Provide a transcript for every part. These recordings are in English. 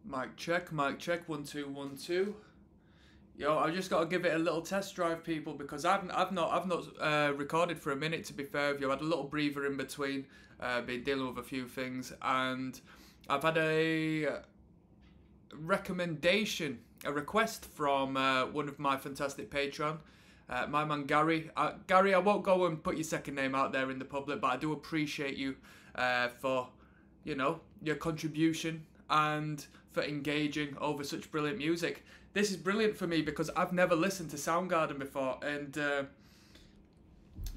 Mic check, 1 2 1 2. Yo, I just got to give it a little test drive, people, because I've not recorded for a minute. To be fair with you, I had a little breather in between, been dealing with a few things, and I've had a recommendation, a request from one of my fantastic Patreon, my man Gary. Gary, I won't go and put your second name out there in the public, but I do appreciate you for, you know, your contribution and for engaging over such brilliant music. This is brilliant for me because I've never listened to Soundgarden before, and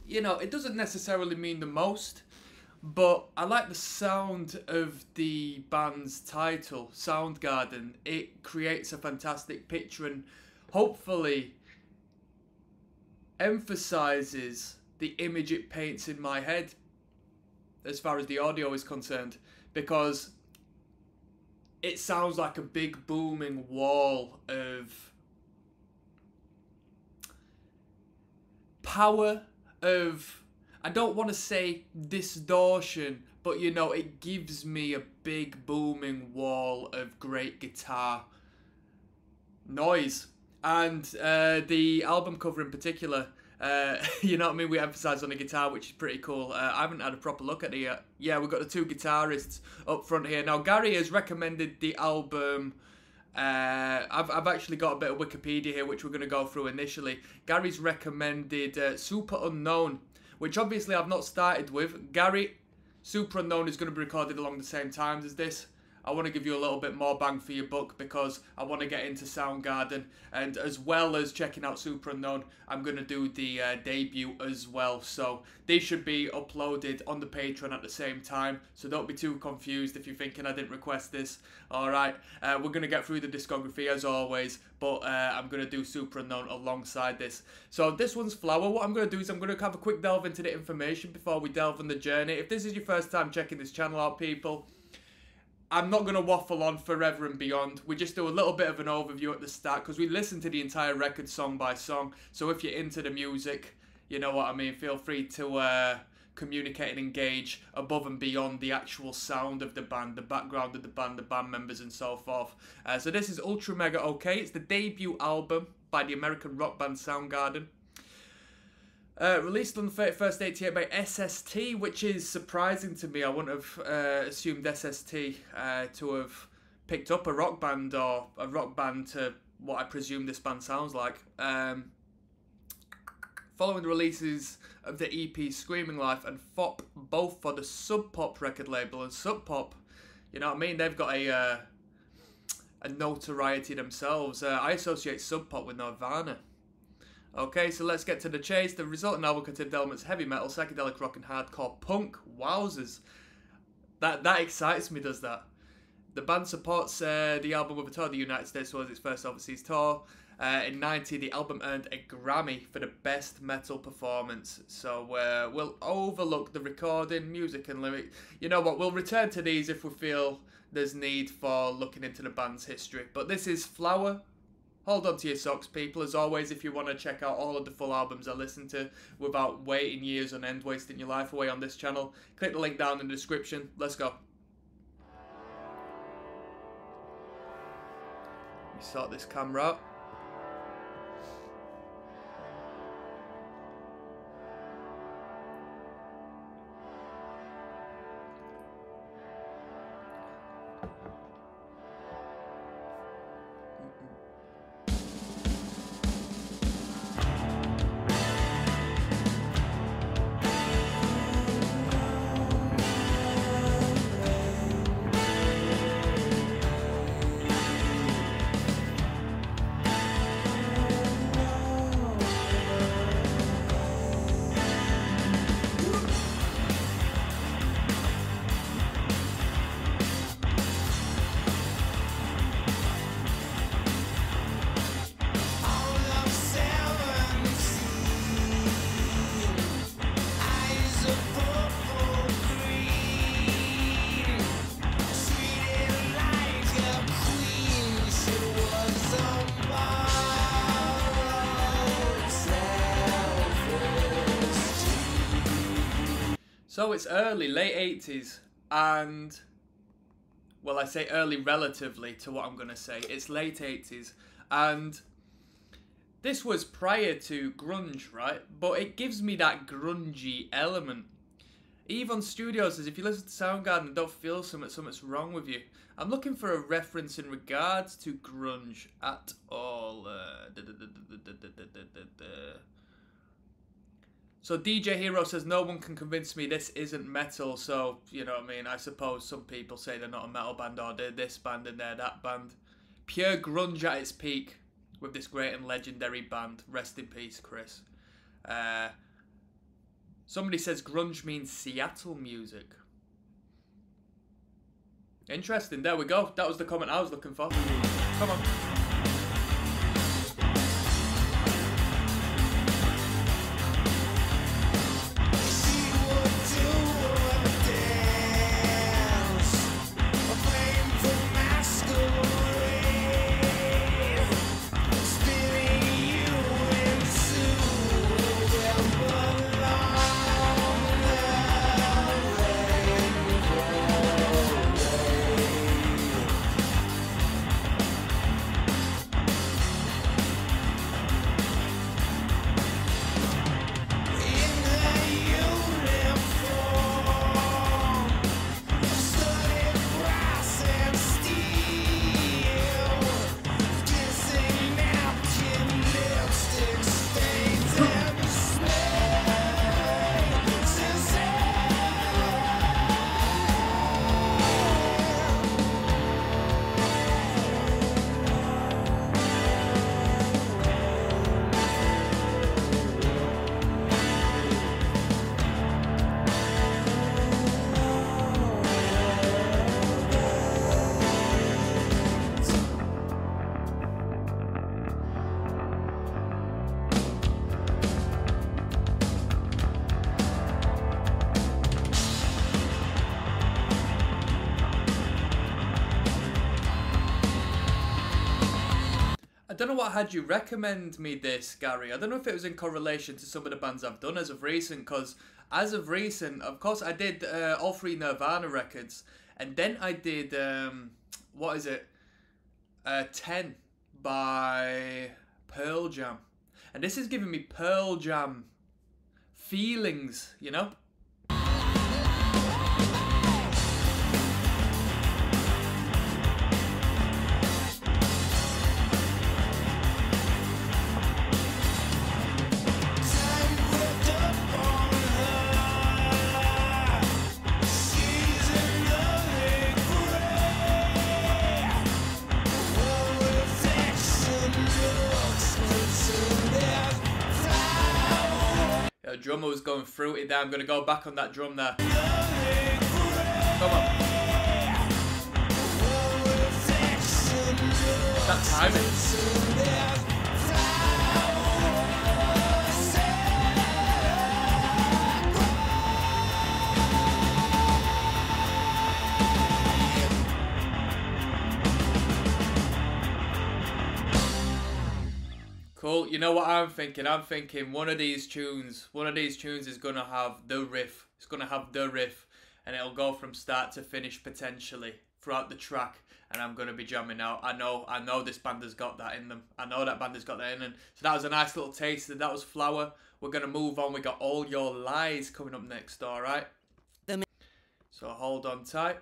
you know, it doesn't necessarily mean the most, but I like the sound of the band's title, Soundgarden. It creates a fantastic picture and hopefully emphasizes the image it paints in my head as far as the audio is concerned, because it sounds like a big booming wall of power, of, I don't want to say distortion, but you know, it gives me a big booming wall of great guitar noise. And the album cover in particular, you know what I mean, we emphasise on the guitar, which is pretty cool. I haven't had a proper look at it yet. Yeah, we've got the two guitarists up front here. Now, Gary has recommended the album. I've actually got a bit of Wikipedia here, which we're going to go through initially. Gary's recommended Super Unknown, which obviously I've not started with. Gary, Super Unknown is going to be recorded along the same time as this. I want to give you a little bit more bang for your buck because I want to get into Soundgarden, and as well as checking out Super Unknown, I'm going to do the debut as well. So these should be uploaded on the Patreon at the same time, so don't be too confused if you're thinking I didn't request this. Alright, we're going to get through the discography as always, but I'm going to do Super Unknown alongside this. So this one's Flower. What I'm going to do is I'm going to have a quick delve into the information before we delve on the journey. If this is your first time checking this channel out, people, I'm not going to waffle on forever and beyond. We just do a little bit of an overview at the start because we listen to the entire record song by song. So if you're into the music, you know what I mean, feel free to communicate and engage above and beyond the actual sound of the band, the background of the band members and so forth. So this is Ultramega OK. It's the debut album by the American rock band Soundgarden. Released on the 31st 88 by SST, which is surprising to me. I wouldn't have assumed SST to have picked up a rock band, or a rock band to what I presume this band sounds like. Following the releases of the EP Screaming Life and Fop, both for the Sub Pop record label, and Sub Pop, you know what I mean, they've got a notoriety themselves. I associate Sub Pop with Nirvana. Okay, so let's get to the chase. The resulting album contained elements of heavy metal, psychedelic rock, and hardcore punk. Wowzers. That excites me, does that? The band supports the album with a tour of the United States, was its first overseas tour. In '90, the album earned a Grammy for the best metal performance. So we'll overlook the recording, music, and lyrics. You know what? We'll return to these if we feel there's need for looking into the band's history. But this is Flower. Hold on to your socks, people. As always, if you want to check out all of the full albums I listen to without waiting years on end, wasting your life away on this channel, click the link down in the description. Let's go. Let me sort this camera out. So it's early, late 80s, and well, I say early relatively to what I'm going to say. It's late 80s. And this was prior to grunge, right? But it gives me that grungy element. Yvonne Studio says, if you listen to Soundgarden and don't feel something's wrong with you. I'm looking for a reference in regards to grunge at all. So DJ Hero says, no one can convince me this isn't metal. So, you know what I mean? I suppose some people say they're not a metal band, or they're this band and they're that band. Pure grunge at its peak with this great and legendary band. Rest in peace, Chris. Somebody says grunge means Seattle music. Interesting. There we go. That was the comment I was looking for. Come on. I don't know what had you recommend me this, Gary. I don't know if it was in correlation to some of the bands I've done as of recent, because as of recent, of course, I did all 3 Nirvana records, and then I did, what is it, 10 by Pearl Jam. And this is giving me Pearl Jam feelings, you know? The drummer was going fruity there. I'm going to go back on that drum there. Come on. That timing. Cool. You know what I'm thinking? I'm thinking one of these tunes is going to have the riff. It's going to have the riff, and it'll go from start to finish potentially throughout the track, and I'm going to be jamming out. I know this band has got that in them. I know that band has got that in them. So that was a nice little taste. That was Flower. We're going to move on. We got All Your Lies coming up next, all right? So hold on tight.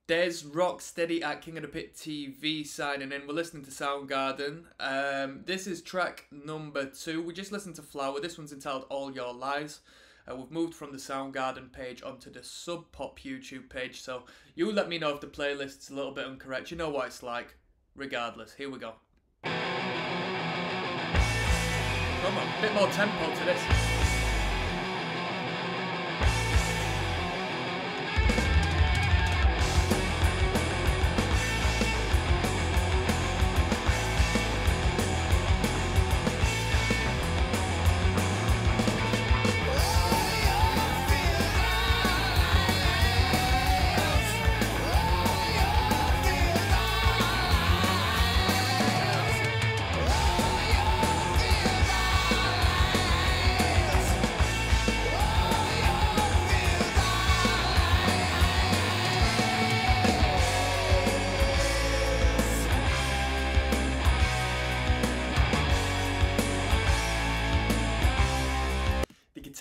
dezrocksteady at King of the Pit TV signing in. We're listening to Soundgarden. This is track number 2. We just listened to Flower. This one's entitled All Your Lies. We've moved from the Soundgarden page onto the Sub Pop YouTube page. So you let me know if the playlist's a little bit incorrect. You know what it's like. Regardless, here we go. Come on, a bit more tempo to this.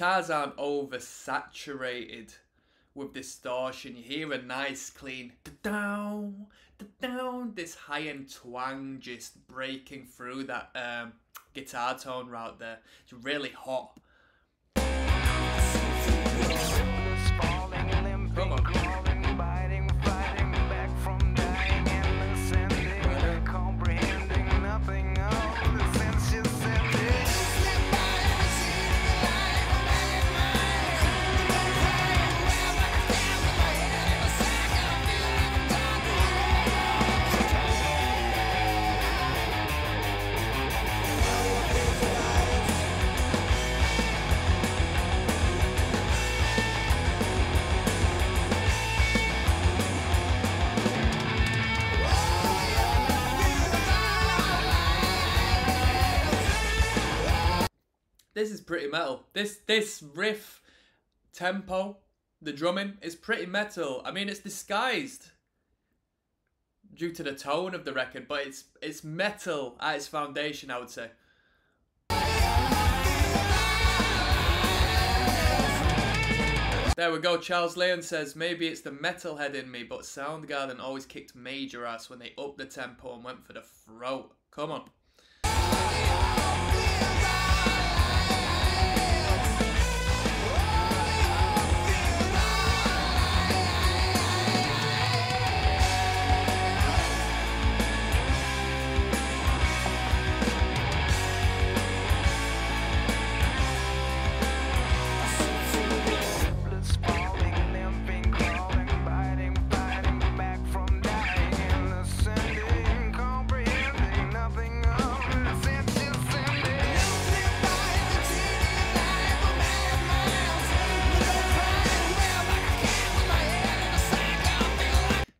guitars aren't oversaturated with distortion. You hear a nice clean da-down, da-down, this high-end twang just breaking through that guitar tone right there. It's really hot. Come on. This is pretty metal. This riff tempo, the drumming is pretty metal. I mean, it's disguised due to the tone of the record, but it's metal at its foundation, I would say. There we go. Charles Leon says, maybe it's the metalhead in me, but Soundgarden always kicked major ass when they upped the tempo and went for the throat. Come on.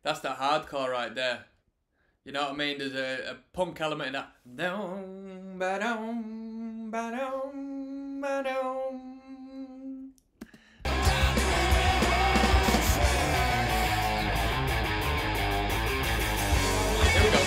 That's the hardcore right there. You know what I mean? There's a punk element in that. Dum, ba-dum, ba-dum, ba-dum. Here we go.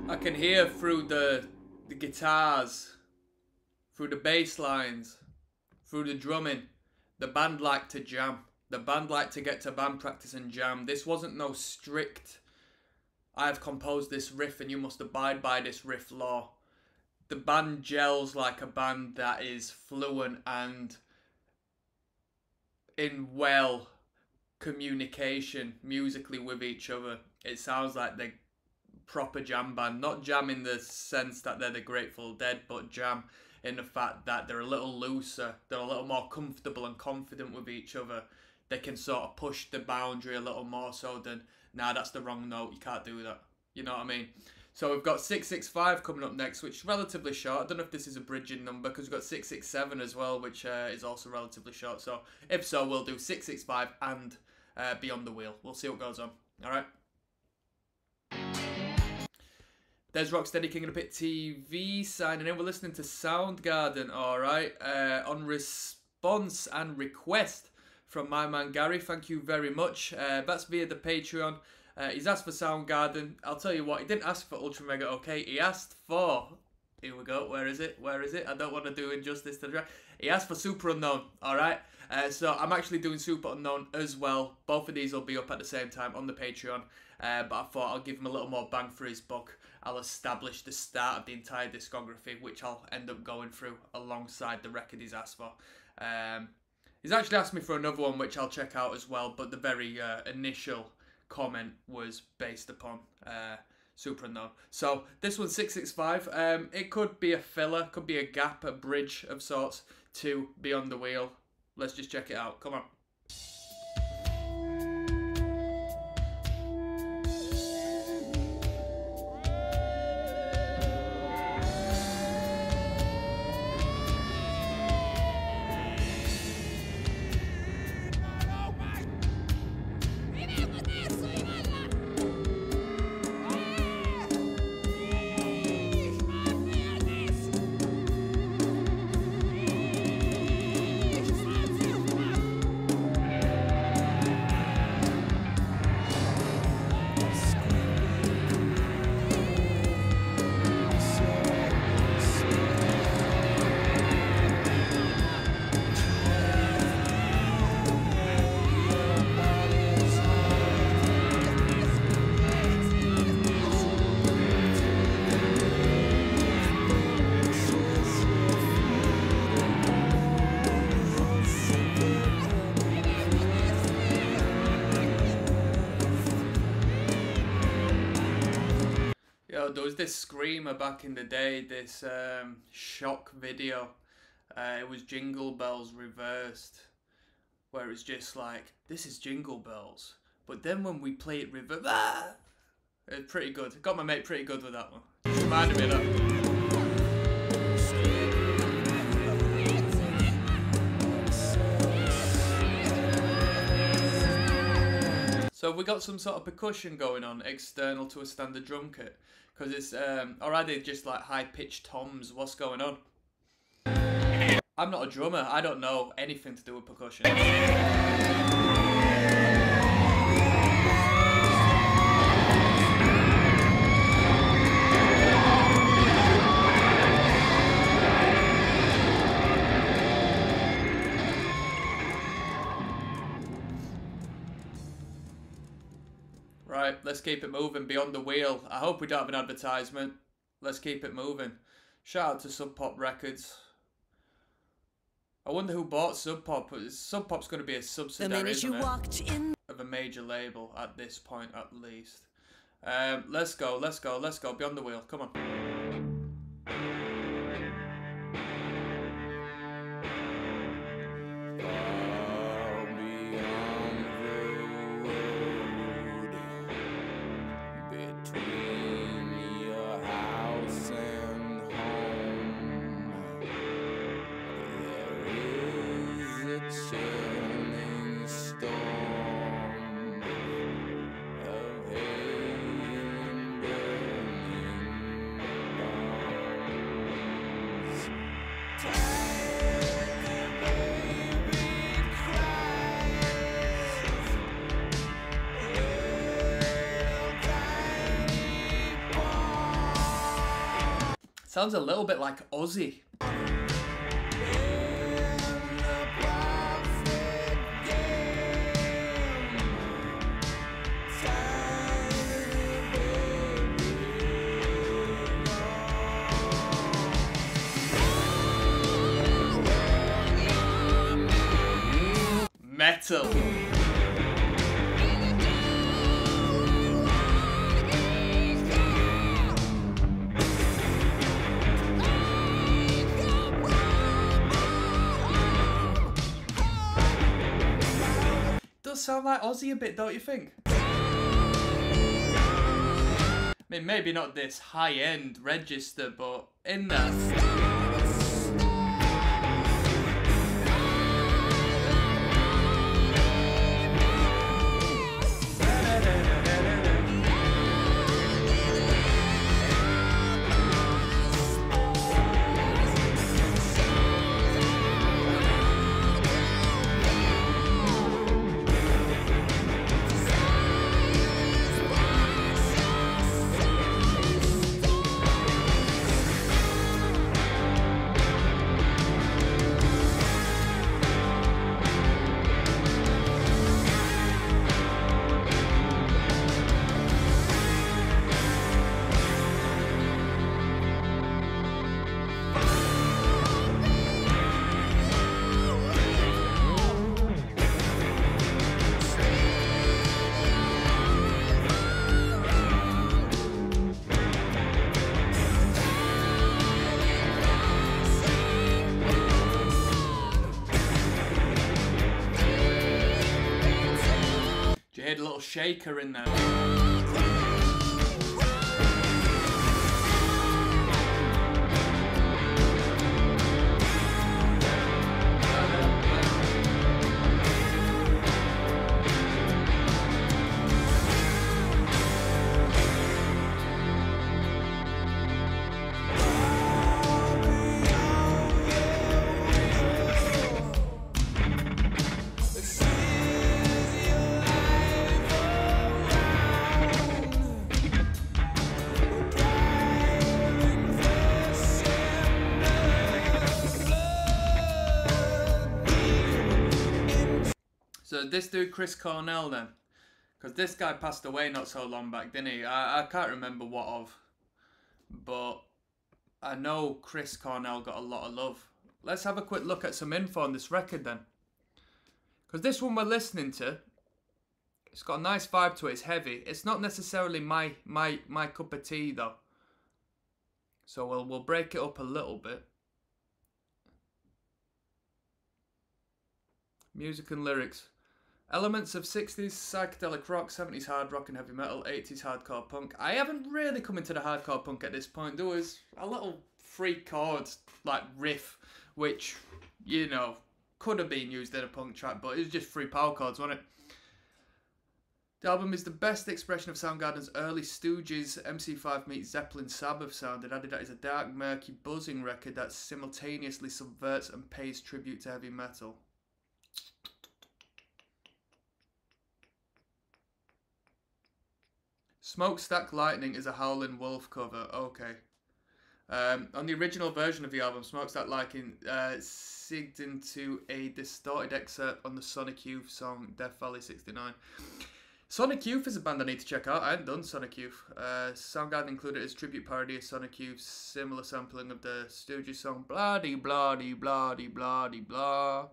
I can hear through the guitars, through the bass lines, through the drumming. The band liked to jam. The band liked to get to band practice and jam. This wasn't no strict, I've composed this riff and you must abide by this riff law. The band gels like a band that is fluent and in well communication musically with each other. It sounds like they're proper jam band, not jam in the sense that they're the Grateful Dead, but jam in the fact that they're a little looser, they're a little more comfortable and confident with each other. They can sort of push the boundary a little more so than, nah, that's the wrong note, you can't do that. You know what I mean? So we've got 665 coming up next, which is relatively short. I don't know if this is a bridging number, because we've got 667 as well, which is also relatively short. So if so, we'll do 665 and Beyond the Wheel. We'll see what goes on. All right. There's Rocksteady, King of the Pit TV signing in. We're listening to Soundgarden, all right, on response and request from my man Gary. Thank you very much. That's via the Patreon. He's asked for Soundgarden. I'll tell you what, he didn't ask for Ultramega, okay? He asked for Here we go. Where is it? Where is it? I don't want to do injustice to the track. He asked for Super Unknown. All right. So I'm actually doing Super Unknown as well. Both of these will be up at the same time on the Patreon. But I thought I'll give him a little more bang for his buck. I'll establish the start of the entire discography, which I'll end up going through alongside the record he's asked for. He's actually asked me for another one, which I'll check out as well. But the very initial comment was based upon Super Unknown. So this one's 665. It could be a filler, could be a gap, a bridge of sorts to Beyond the Wheel. Let's just check it out. Come on. There was this screamer back in the day, this shock video. It was Jingle Bells reversed, where it's just like, this is Jingle Bells. But then when we play it reversed, it's pretty good. Got my mate pretty good with that one. Just reminded me of that. So we got some sort of percussion going on external to a standard drum kit. Because it's already just like high-pitched toms. What's going on? I'm not a drummer. I don't know anything to do with percussion. Right, let's keep it moving. Beyond the Wheel. I hope we don't have an advertisement. Let's keep it moving. Shout out to Sub Pop Records. I wonder who bought Sub Pop. Sub Pop's going to be a subsidiary, isn't it? Of a major label at this point, at least. Let's go, let's go, let's go. Beyond the Wheel. Come on. Sounds a little bit like Ozzy. Metal. Does sound like Ozzy a bit, don't you think? I mean, maybe not this high-end register, but in there. had a little shaker in there. So this dude Chris Cornell then, because this guy passed away not so long back, didn't he? I can't remember what of, but I know Chris Cornell got a lot of love. Let's have a quick look at some info on this record then, because this one we're listening to, it's got a nice vibe to it. It's heavy. It's not necessarily my cup of tea though. So we'll break it up a little bit. Music and lyrics. Elements of 60s psychedelic rock, 70s hard rock and heavy metal, 80s hardcore punk. I haven't really come into the hardcore punk at this point. There was a little free chords, like riff, which, you know, could have been used in a punk track, but it was just free power chords, wasn't it? The album is the best expression of Soundgarden's early Stooges, MC5 meets Zeppelin Sabbath sound. It added that it's a dark, murky, buzzing record that simultaneously subverts and pays tribute to heavy metal. Smokestack Lightning is a Howlin' Wolf cover. Okay. On the original version of the album, Smokestack Lightning sigged into a distorted excerpt on the Sonic Youth song Death Valley 69. Sonic Youth is a band I need to check out. I hadn't done Sonic Youth. Soundgarden included its tribute parody of Sonic Youth's similar sampling of the Stooges song Blah-dee blah-dee blah-dee blah-dee blah.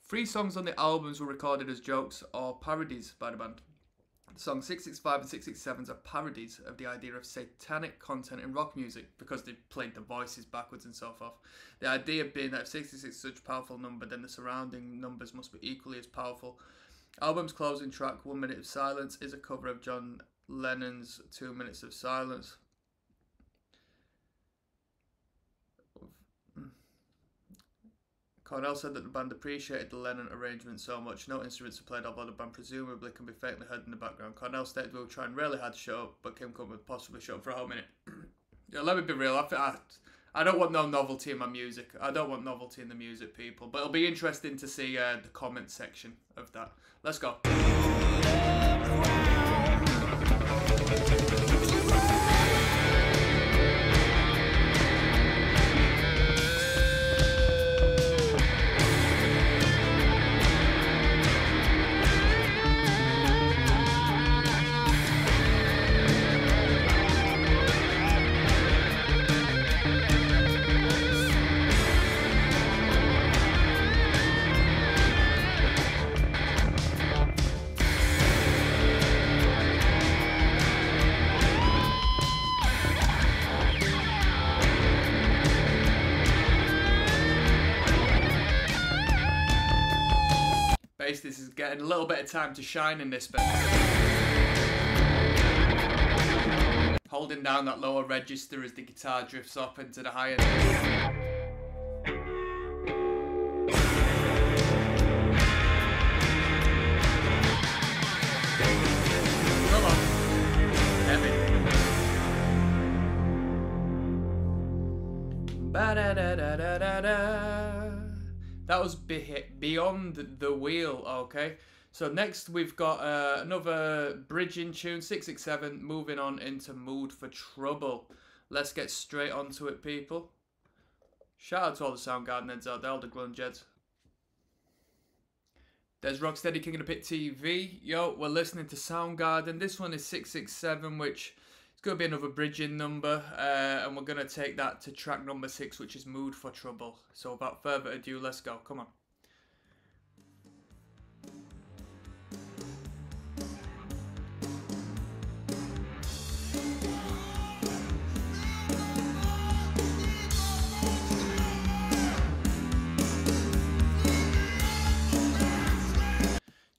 3 songs on the albums were recorded as jokes or parodies by the band. The songs 665 and 667 are parodies of the idea of satanic content in rock music because they played the voices backwards and so forth. The idea being that if 66 is such a powerful number, then the surrounding numbers must be equally as powerful. Album's closing track, 1 Minute of Silence, is a cover of John Lennon's 2 Minutes of Silence. Cornell said that the band appreciated the Lennon arrangement so much, no instruments were played, although the band presumably can be faintly heard in the background. Cornell stated we were trying really hard to show up, but Kim Cook would possibly show up for a whole minute. Yeah, let me be real, I don't want no novelty in my music. I don't want novelty in the music, people. But it'll be interesting to see the comment section of that. Let's go. This is getting a little bit of time to shine in this bit. Holding down that lower register as the guitar drifts up into the higher. Come on. Heavy. Ba-da-da-da-da-da-da. That was Beyond the Wheel, okay? So next we've got another bridging tune, 667, moving on into Mood for Trouble. Let's get straight onto it, people. Shout out to all the Soundgarden heads out there, all the grunge heads. dezrocksteady, King of the Pit TV. Yo, we're listening to Soundgarden. This one is 667, which is going to be another bridging number. And we're going to take that to track number 6, which is Mood for Trouble. So without further ado, let's go. Come on.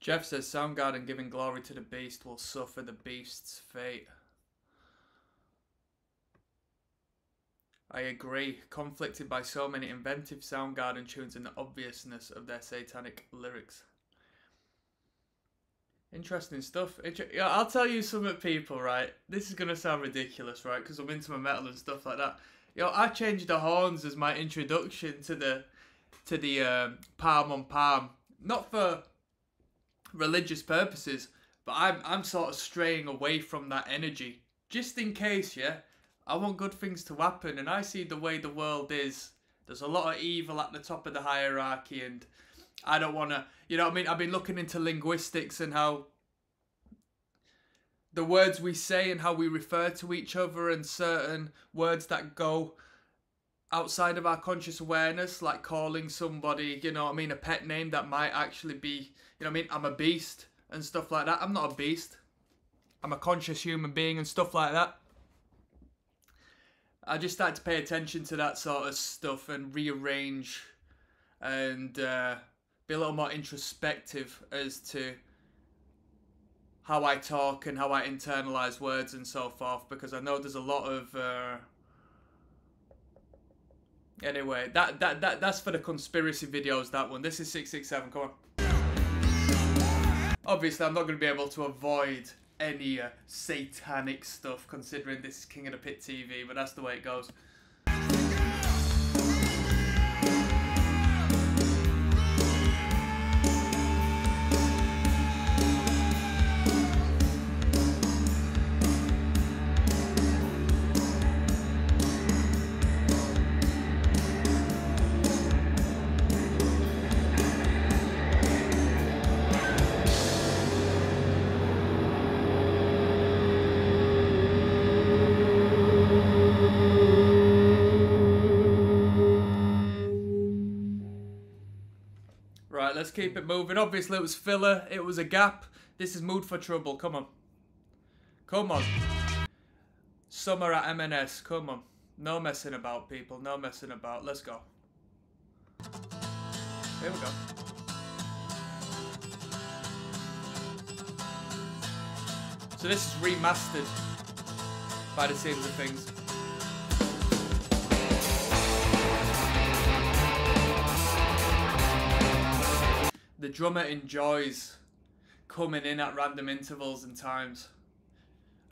Jeff says Soundgarden giving glory to the beast will suffer the beast's fate. I agree. Conflicted by so many inventive Soundgarden tunes and the obviousness of their satanic lyrics. Interesting stuff. Yeah, I'll tell you something, people, right? This is going to sound ridiculous, right? Because I'm into my metal and stuff like that. Yo, I changed the horns as my introduction to the palm on palm. Not for religious purposes, but I'm sort of straying away from that energy. Just in case, yeah? I want good things to happen, and I see the way the world is. There's a lot of evil at the top of the hierarchy, and I don't want to, you know what I mean? I've been looking into linguistics and how the words we say and how we refer to each other, and certain words that go outside of our conscious awareness, like calling somebody, you know what I mean, a pet name that might actually be, you know what I mean, I'm a beast and stuff like that. I'm not a beast. I'm a conscious human being and stuff like that. I just started to pay attention to that sort of stuff and rearrange and be a little more introspective as to how I talk and how I internalize words and so forth, because I know there's a lot of anyway, that's for the conspiracy videos, that one. This is 667, come on. Obviously I'm not going to be able to avoid any satanic stuff, considering this is King of the Pit TV, but that's the way it goes. Let's keep it moving. Obviously it was filler, it was a gap. This is Mood for Trouble, come on. Come on. Summer at M&S, come on. No messing about, people, no messing about. Let's go. Here we go. So this is remastered by the seams of things. The drummer enjoys coming in at random intervals and times.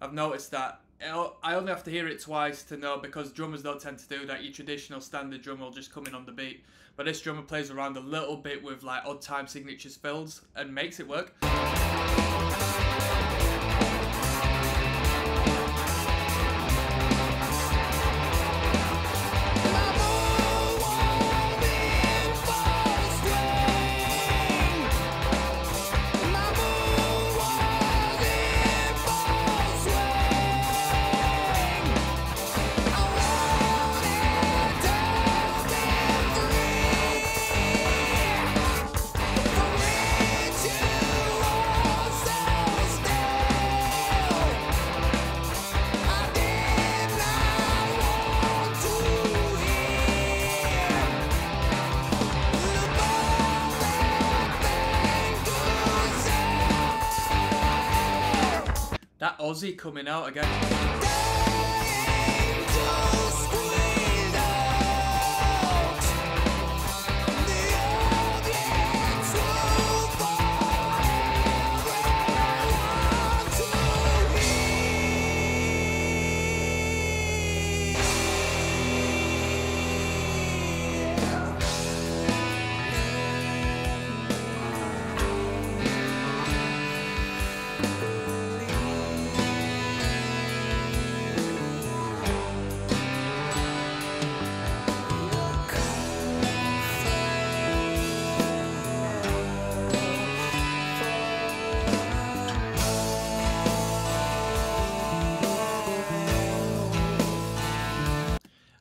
I've noticed that. I only have to hear it twice to know, because drummers don't tend to do that. Your traditional standard drummer will just come in on the beat. But this drummer plays around a little bit with like odd time signatures fills and makes it work. That Aussie coming out again.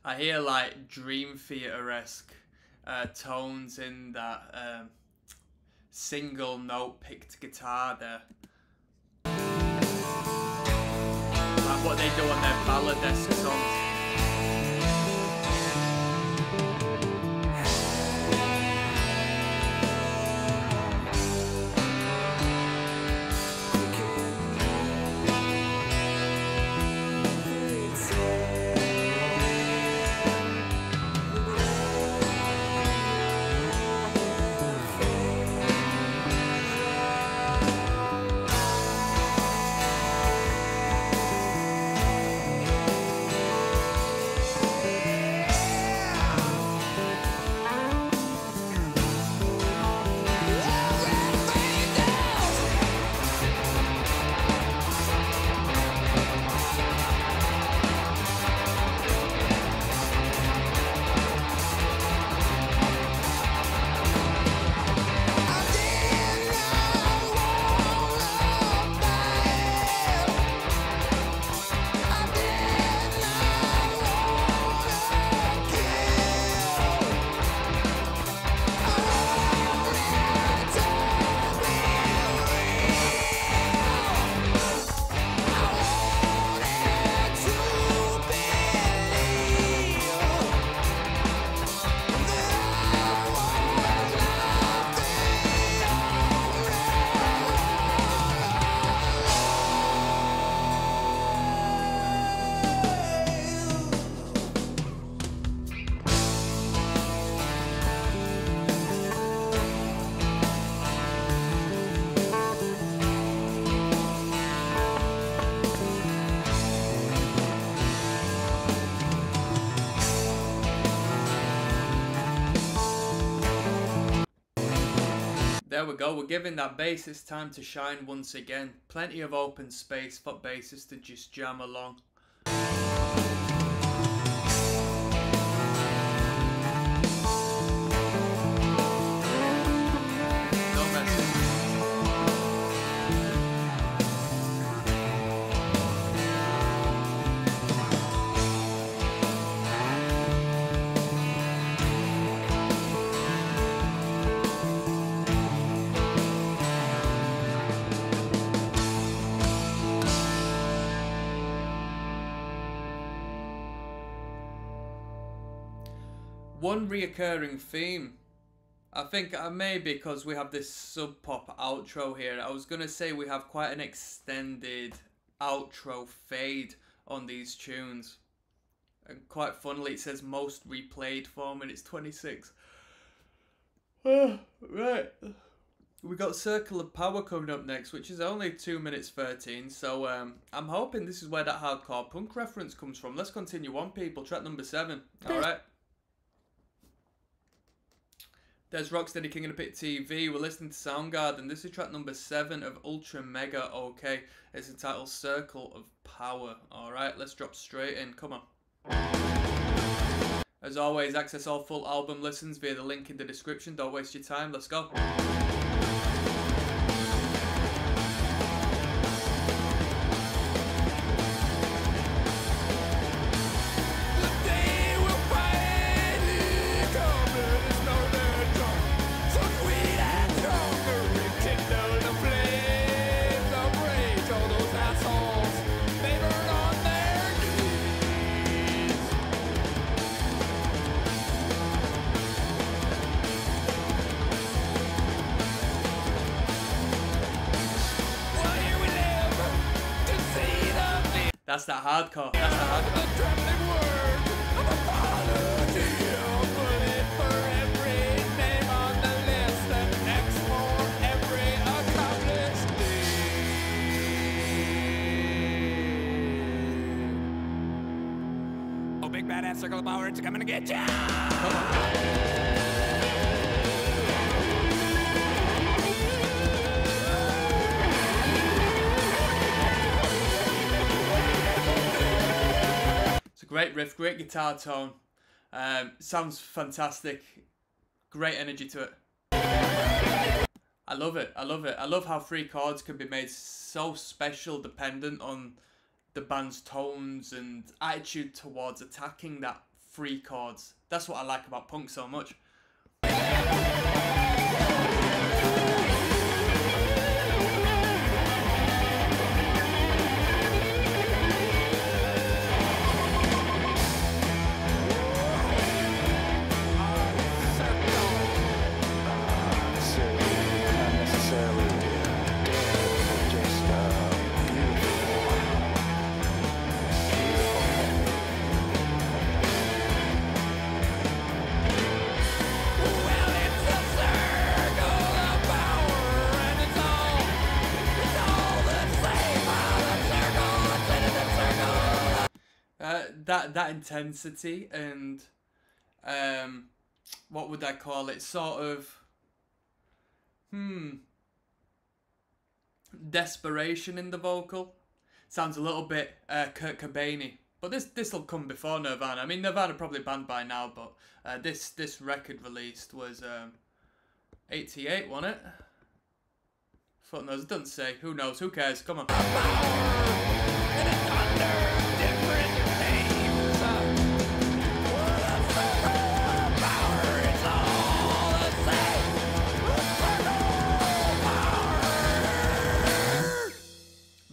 I hear like Dream Theater-esque tones in that single note picked guitar there. Like what they do on their ballad-esque songs. There we go, we're giving that bass its time to shine once again. Plenty of open space for basses to just jam along. One reoccurring theme, I think maybe because we have this sub pop outro here, I was gonna say we have quite an extended outro fade on these tunes, and quite funnily it says most replayed 4 minutes 26. Right, we got Circle of Power coming up next, which is only 2 minutes 13, so I'm hoping this is where that hardcore punk reference comes from. Let's continue on, people. Track number 7. Alright. There's Rocksteady King of the Pit TV. We're listening to Soundgarden. This is track number 7 of Ultramega. Okay, it's entitled Circle of Power. Alright, let's drop straight in. Come on. As always, access all full album listens via the link in the description. Don't waste your time. Let's go. That's that hardcore. That's that hardcore. Oh, big badass circle of power, it's coming to get ya! Come on. Great riff, great guitar tone, sounds fantastic, great energy to it. I love it, I love it. I love how 3 chords can be made so special dependent on the band's tones and attitude towards attacking that 3 chords. That's what I like about punk so much. That intensity and what would I call it? Sort of desperation in the vocal. Sounds a little bit Kurt Cobain-y. But this'll come before Nirvana. I mean, Nirvana probably banned by now, but this record released was 88, wasn't it? Fuck knows, it doesn't say. Who knows? Who cares? Come on.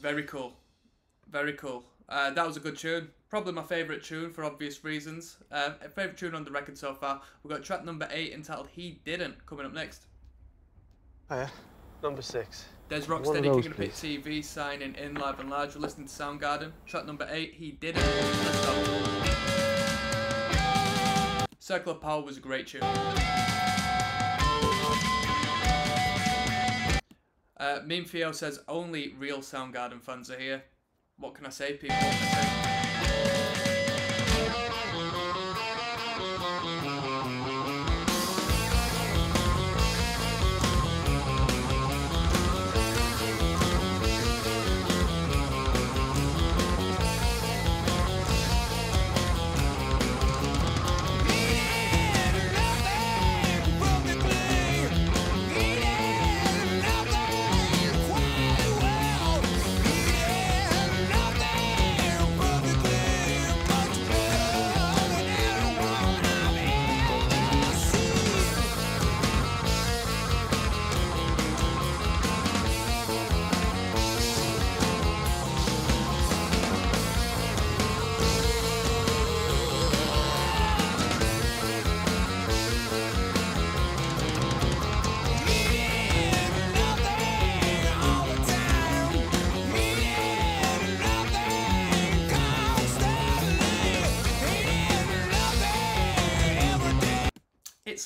Very cool. Very cool. That was a good tune. Probably my favourite tune for obvious reasons. Favourite tune on the record so far. We've got track number 8 entitled He Didn't coming up next. Oh yeah, number 6. There's Rocksteady King of the Pit TV signing in live and large. We're listening to Soundgarden. Track number 8, He Didn't. Let's go. Circle of Power was a great tune. Meme Theo says only real Soundgarden fans are here. What can I say, people? What can I say?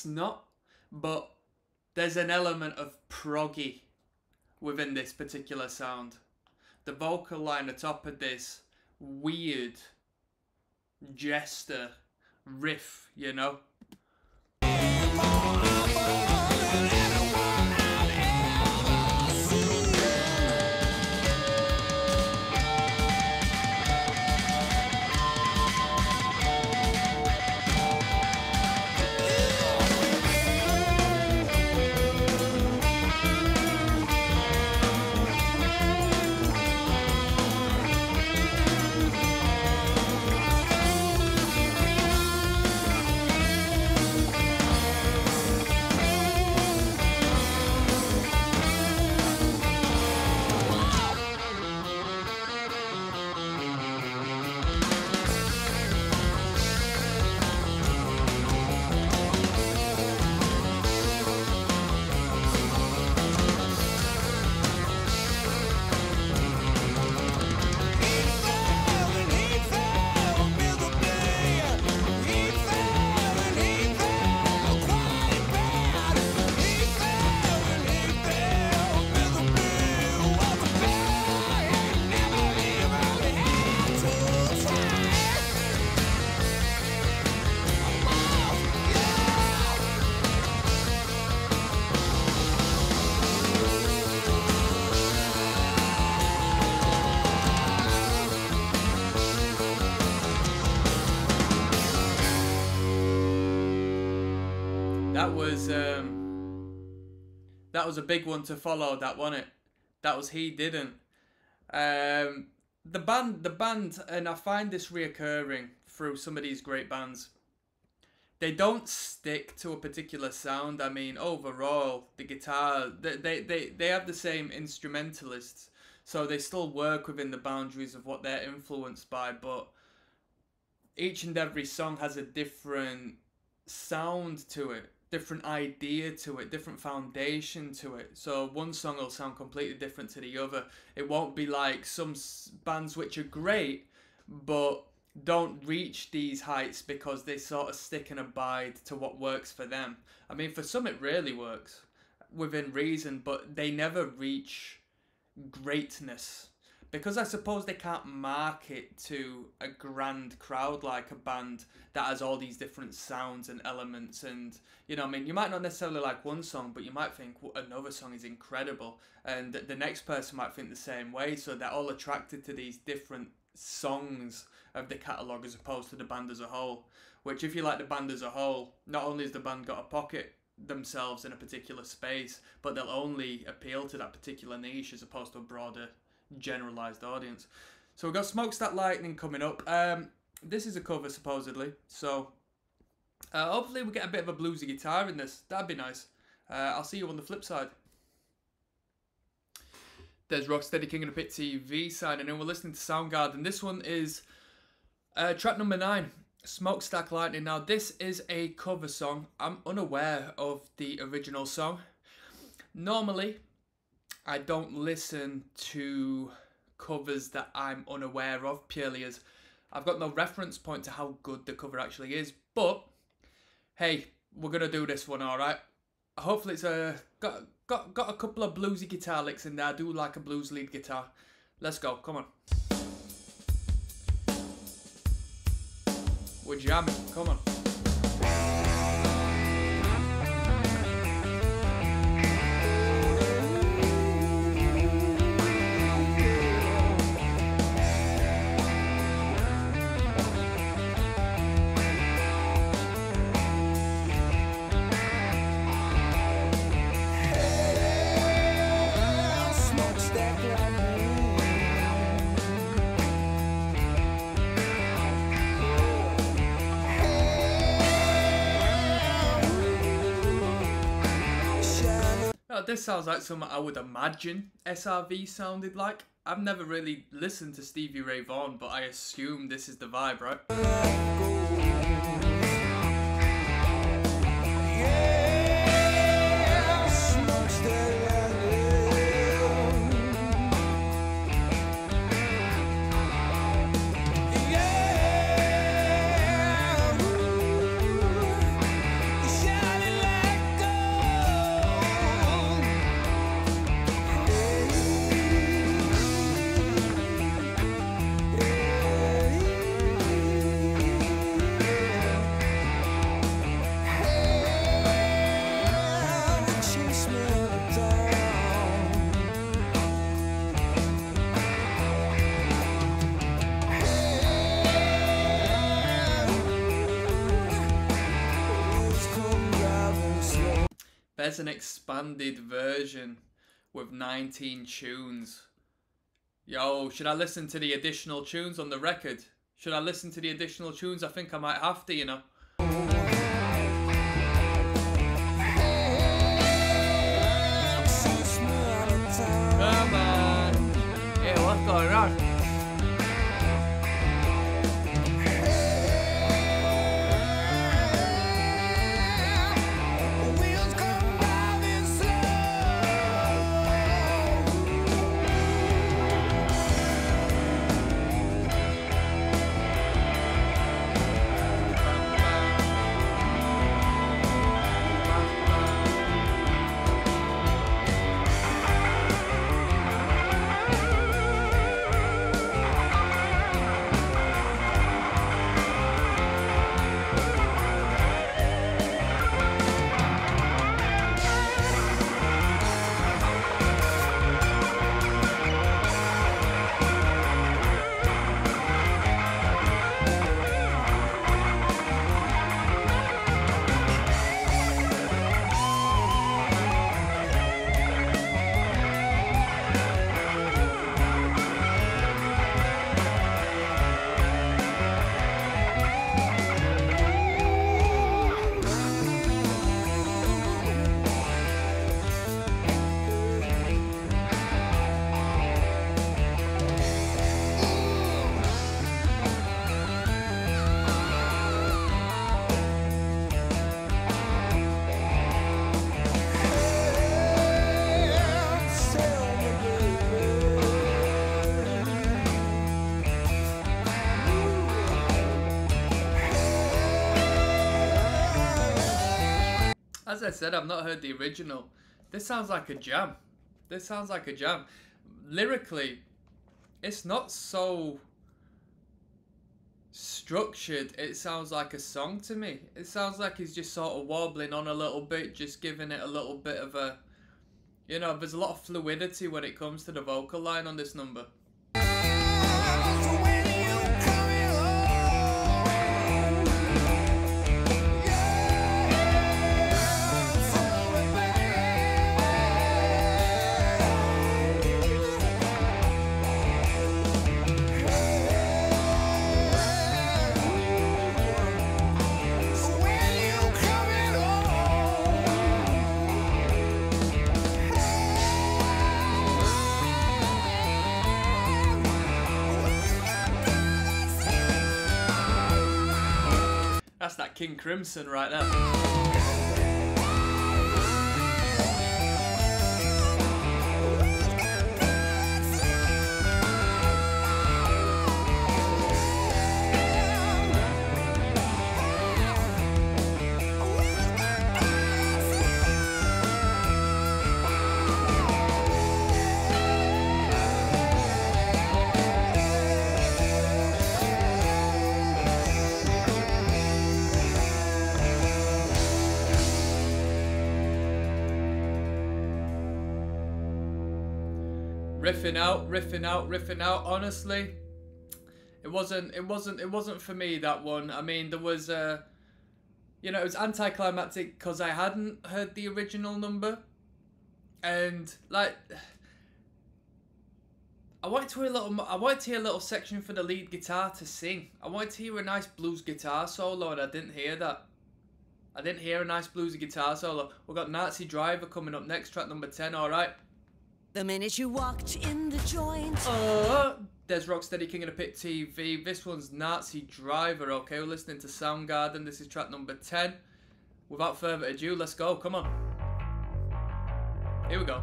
it's not, but there's an element of proggy within this particular sound. The vocal line atop of this weird jester riff, you know. That was a big one to follow, that wasn't it? That was He Didn't. The band, and I find this reoccurring through some of these great bands, they don't stick to a particular sound. I mean, overall, the guitar, they have the same instrumentalists, so they still work within the boundaries of what they're influenced by, but each and every song has a different sound to it, different idea to it, different foundation to it. So one song will sound completely different to the other. It won't be like some bands which are great but don't reach these heights because they sort of stick and abide to what works for them. I mean, for some it really works within reason, but they never reach greatness because I suppose they can't market to a grand crowd like a band that has all these different sounds and elements. And, you know, I mean, you might not necessarily like one song, but you might think another song is incredible, and the next person might think the same way. So they're all attracted to these different songs of the catalogue as opposed to the band as a whole, which, if you like the band as a whole, not only has the band got to pocket themselves in a particular space, but they'll only appeal to that particular niche as opposed to a broader generalized audience. So we've got Smokestack Lightning coming up. This is a cover supposedly, so hopefully we get a bit of a bluesy guitar in this. That'd be nice. I'll see you on the flip side. There's Rocksteady King of the Pit TV signing in. We're listening to Soundgarden. This one is track number 9, Smokestack Lightning. Now this is a cover song. I'm unaware of the original song. Normally I don't listen to covers that I'm unaware of, purely as I've got no reference point to how good the cover actually is. But hey, we're gonna do this one, all right. Hopefully it's got a couple of bluesy guitar licks in there. I do like a blues lead guitar. Let's go, come on. We're jamming, come on. This sounds like something I would imagine SRV sounded like. I've never really listened to Stevie Ray Vaughan, but I assume this is the vibe, right? There's an expanded version with 19 tunes. Yo, should I listen to the additional tunes on the record? Should I listen to the additional tunes? I think I might have to, you know. Come on. Hey, what's going on? As I said, I've not heard the original. This sounds like a jam. This sounds like a jam. Lyrically, it's not so structured. It sounds like a song to me. It sounds like he's just sort of wobbling on a little bit, just giving it a little bit of a, you know, there's a lot of fluidity when it comes to the vocal line on this number. That's that King Crimson right there. Riffing out. Honestly, it wasn't for me, that one. I mean, there was you know, it was anticlimactic because I hadn't heard the original number, and like, I wanted to hear a little section for the lead guitar to sing. I wanted to hear a nice blues guitar solo, and I didn't hear that. I didn't hear a nice bluesy guitar solo. We've got Nazi Driver coming up next, track number 10. All right. The minute you walked in the joint. Dezrocksteady, King of the Pit TV. This one's Nazi Driver, okay? We're listening to Soundgarden. This is track number 10. Without further ado, let's go. Come on. Here we go.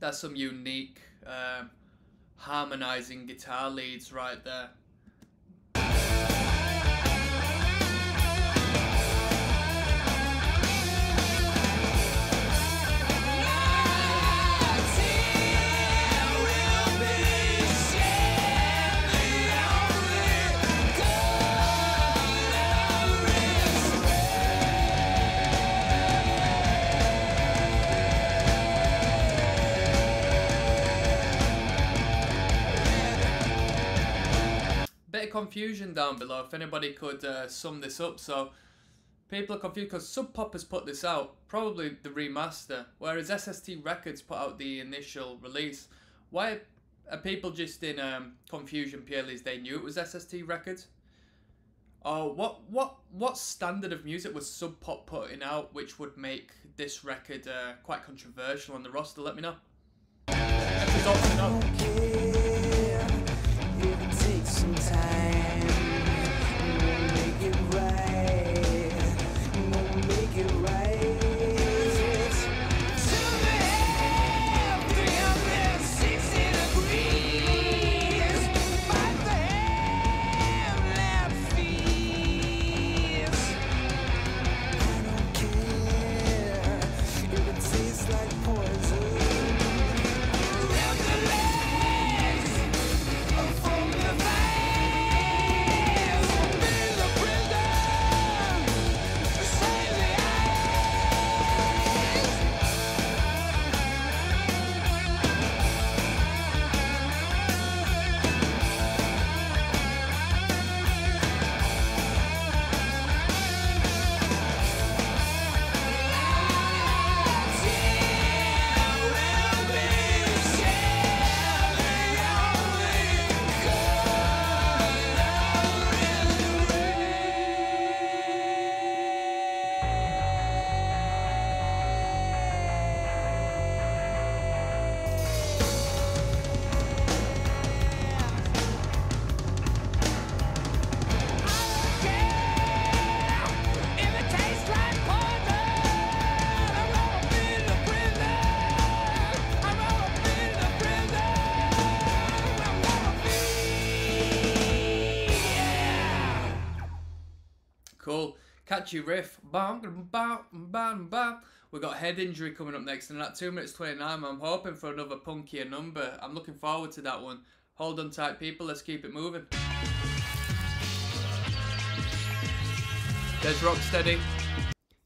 That's some unique harmonizing guitar leads right there. Confusion down below if anybody could sum this up. So people are confused because Sub Pop has put this out, probably the remaster, whereas SST Records put out the initial release. Why are people just in confusion purely as they knew it was SST Records? Or what standard of music was Sub Pop putting out which would make this record quite controversial on the roster? Let me know. Some time, we'll make it right, we'll make it right. To the hell, 360 degrees, fight the hell that fears. I don't care if it tastes like poison. Cool. Catchy riff. Bam, bam, bam, bam. We've got Head Injury coming up next, and at 2 minutes 29, I'm hoping for another punkier number. I'm looking forward to that one. Hold on tight, people. Let's keep it moving. Dezrocksteady,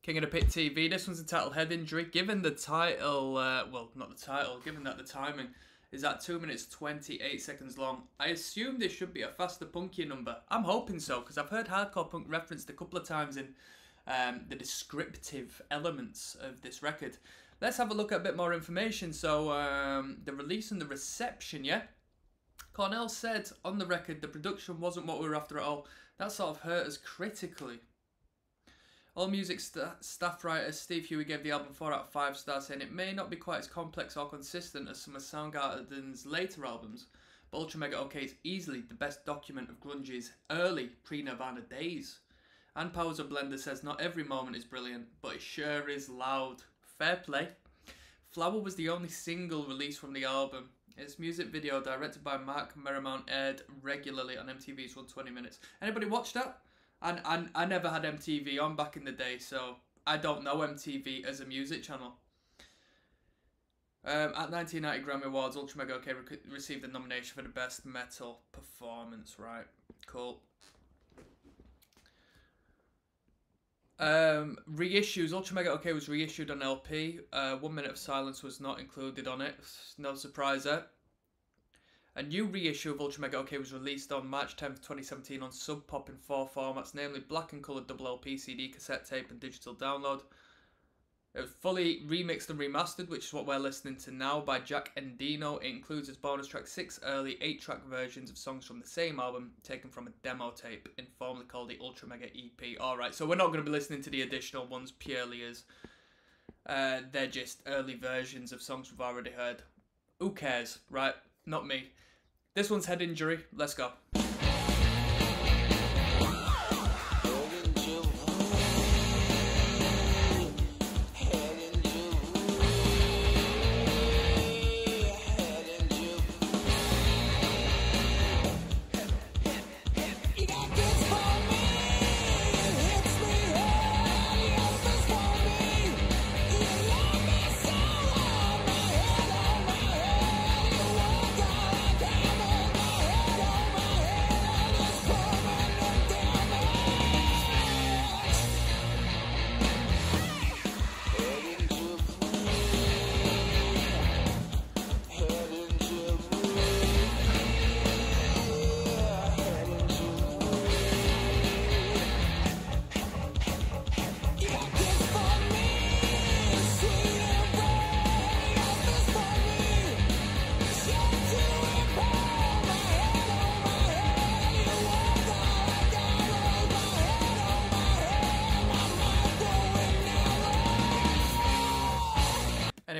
King of the Pit TV. This one's entitled Head Injury. Given the title, well, not the title, given that the timing is at 2 minutes 28 seconds long, I assume this should be a faster, punkier number. I'm hoping so, because I've heard hardcore punk referenced a couple of times in the descriptive elements of this record. Let's have a look at a bit more information. So, the release and the reception, yeah? Cornell said on the record the production wasn't what we were after at all. That sort of hurt us critically. All music staff writer Steve Huey gave the album 4 out of 5 stars, saying it may not be quite as complex or consistent as some of Soundgarden's later albums, but Ultramega OK is easily the best document of grunge's early pre-Nirvana days. And Powers of Blender says not every moment is brilliant, but it sure is loud. Fair play. Flower was the only single released from the album. Its music video, directed by Mark Merrimount, aired regularly on MTV's Run 20 Minutes. Anybody watch that? And I never had MTV on back in the day, so I don't know MTV as a music channel. At 1990 Grammy Awards, Ultramega OK received a nomination for the Best Metal Performance. Right, cool. Reissues. Ultramega OK was reissued on LP. 1 Minute of Silence was not included on it. No surprise there. A new reissue of Ultramega OK was released on March 10th, 2017 on Sub Pop in 4 formats, namely black and coloured double LP, CD, cassette tape and digital download. It was fully remixed and remastered, which is what we're listening to now, by Jack Endino. It includes as bonus track 6 early 8-track versions of songs from the same album, taken from a demo tape, informally called the Ultramega EP. Alright, so we're not going to be listening to the additional ones purely as they're just early versions of songs we've already heard. Who cares, right? Not me. This one's Head Injury. Let's go.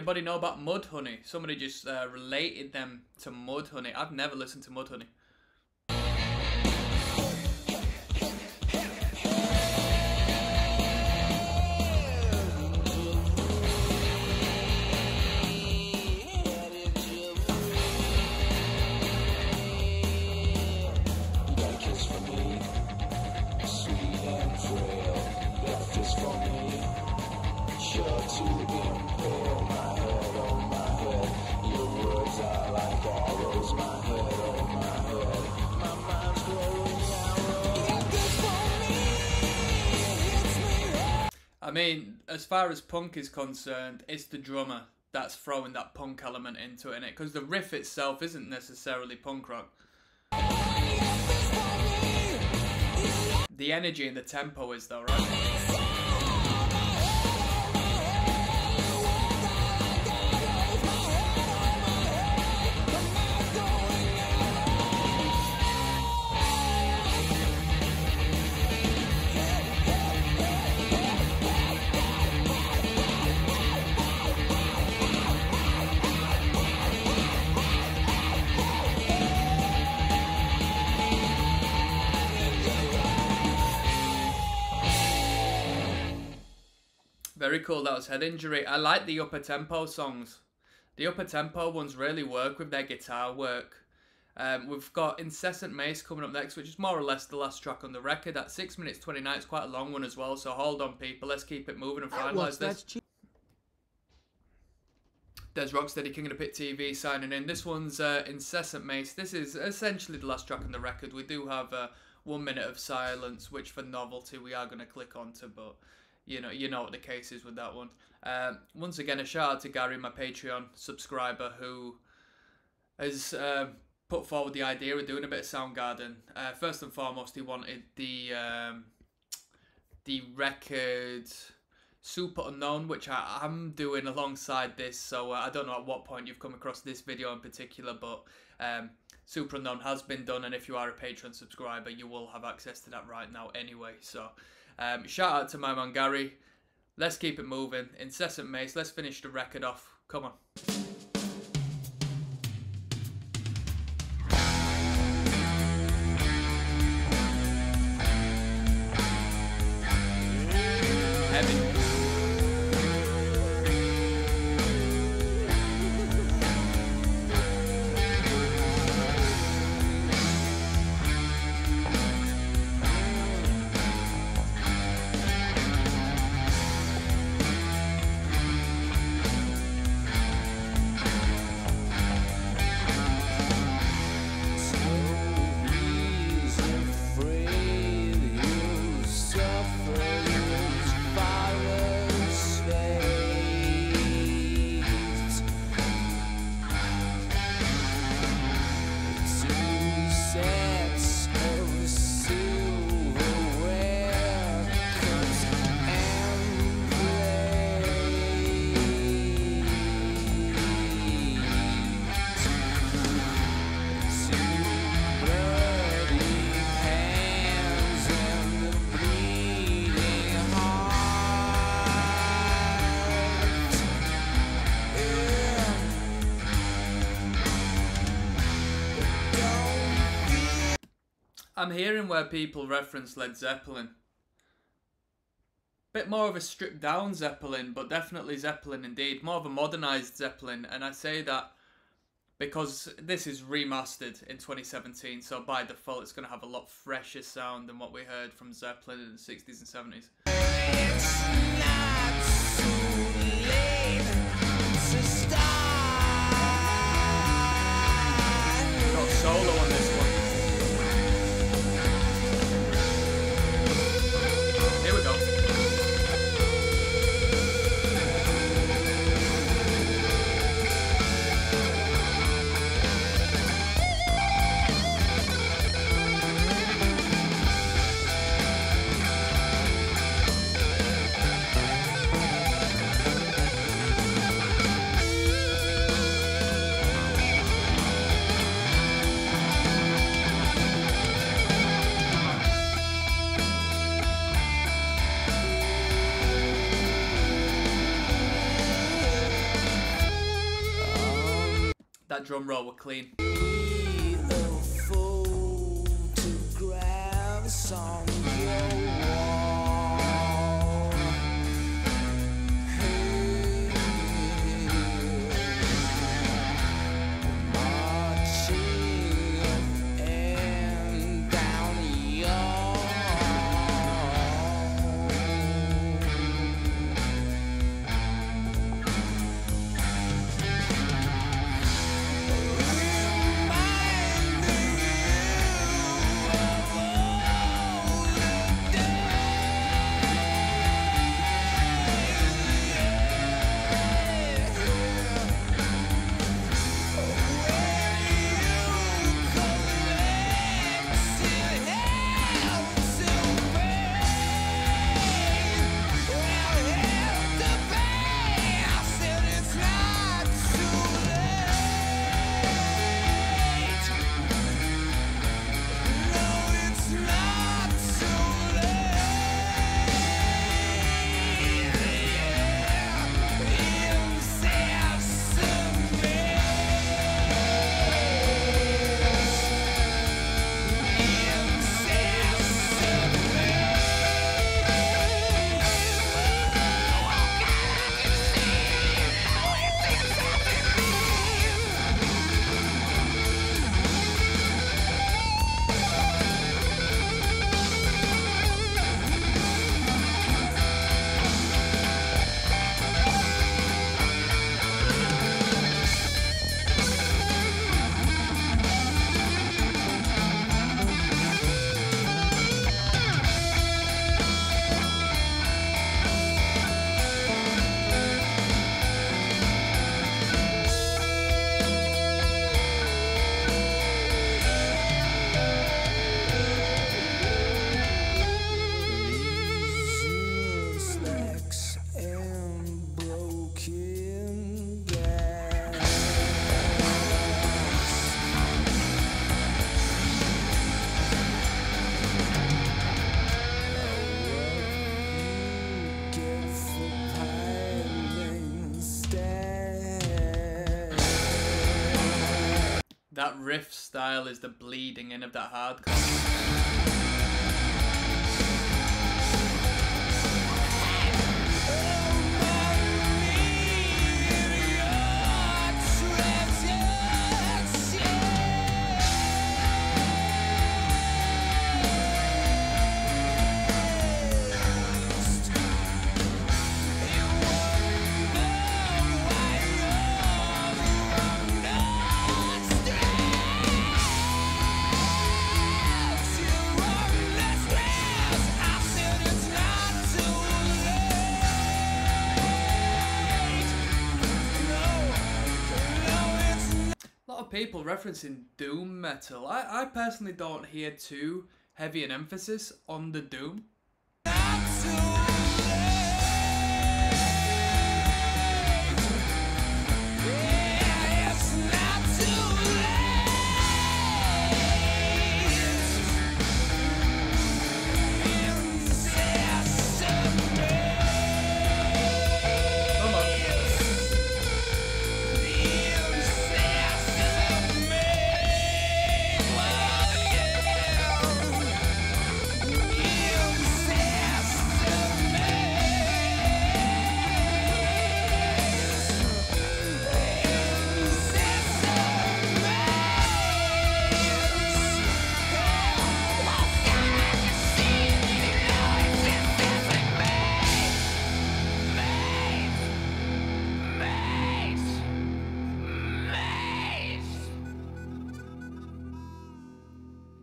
Anybody know about Mudhoney? Somebody just related them to Mudhoney. I've never listened to Mudhoney. I mean, as far as punk is concerned, it's the drummer that's throwing that punk element into it, because the riff itself isn't necessarily punk rock. The energy and the tempo is though, right? Very cool, that was Head Injury. I like the upper tempo songs. The upper tempo ones really work with their guitar work. We've got Incessant Mace coming up next, which is more or less the last track on the record. At 6 minutes 29, it's quite a long one as well, so hold on people, let's keep it moving and finalise this. dezrocksteady, King of the Pit TV signing in. This one's Incessant Mace. This is essentially the last track on the record. We do have 1 minute of silence, which for novelty we are going to click onto, but you know what the case is with that one. Once again, a shout out to Gary, my Patreon subscriber, who has put forward the idea of doing a bit of Soundgarden. First and foremost, he wanted the record Super Unknown, which I'm doing alongside this, so I don't know at what point you've come across this video in particular, but Super Unknown has been done, and if you are a Patreon subscriber, you will have access to that right now anyway. So shout out to my man Gary. Let's keep it moving. Incessant Mace, let's finish the record off. Come on. Heavy. I'm hearing where people reference Led Zeppelin. Bit more of a stripped down Zeppelin, but definitely Zeppelin indeed. More of a modernised Zeppelin, and I say that because this is remastered in 2017, so by default it's going to have a lot fresher sound than what we heard from Zeppelin in the 60s and 70s. It's not too late to start. Got solo on this one. Here we go. That drum roll were clean. Be a photographs on your wall. Hey, marching up and down your That riff style is the bleeding in of that hardcore. People referencing doom metal. I personally don't hear too heavy an emphasis on the doom.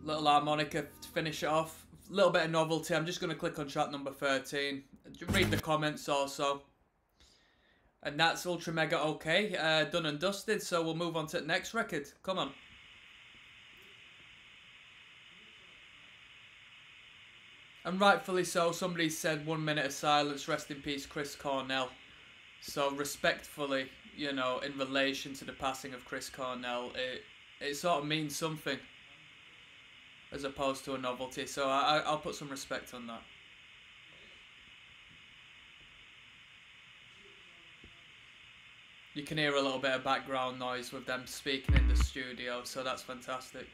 Little harmonica to finish it off. A little bit of novelty. I'm just going to click on track number 13. Read the comments also. And that's Ultramega okay. Done and dusted. So we'll move on to the next record. Come on. And rightfully so. Somebody said 1 minute of silence. Rest in peace, Chris Cornell. So respectfully, you know, in relation to the passing of Chris Cornell, it sort of means something. As opposed to a novelty, so I'll put some respect on that. You can hear a little bit of background noise with them speaking in the studio, so that's fantastic.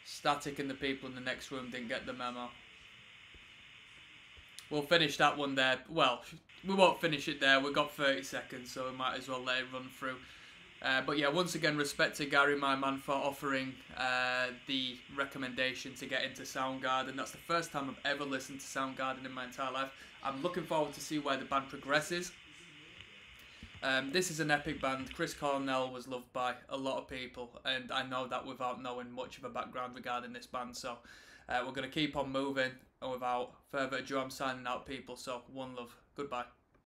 Static and the people in the next room didn't get the memo. We'll finish that one there. Well, we won't finish it there. We've got 30 seconds, so we might as well let it run through. But yeah, once again, respect to Gary, my man, for offering the recommendation to get into Soundgarden. That's the first time I've ever listened to Soundgarden in my entire life. I'm looking forward to see where the band progresses. This is an epic band. Chris Cornell was loved by a lot of people, and I know that without knowing much of a background regarding this band. So we're going to keep on moving, and without further ado, I'm signing out, people. So one love. Goodbye.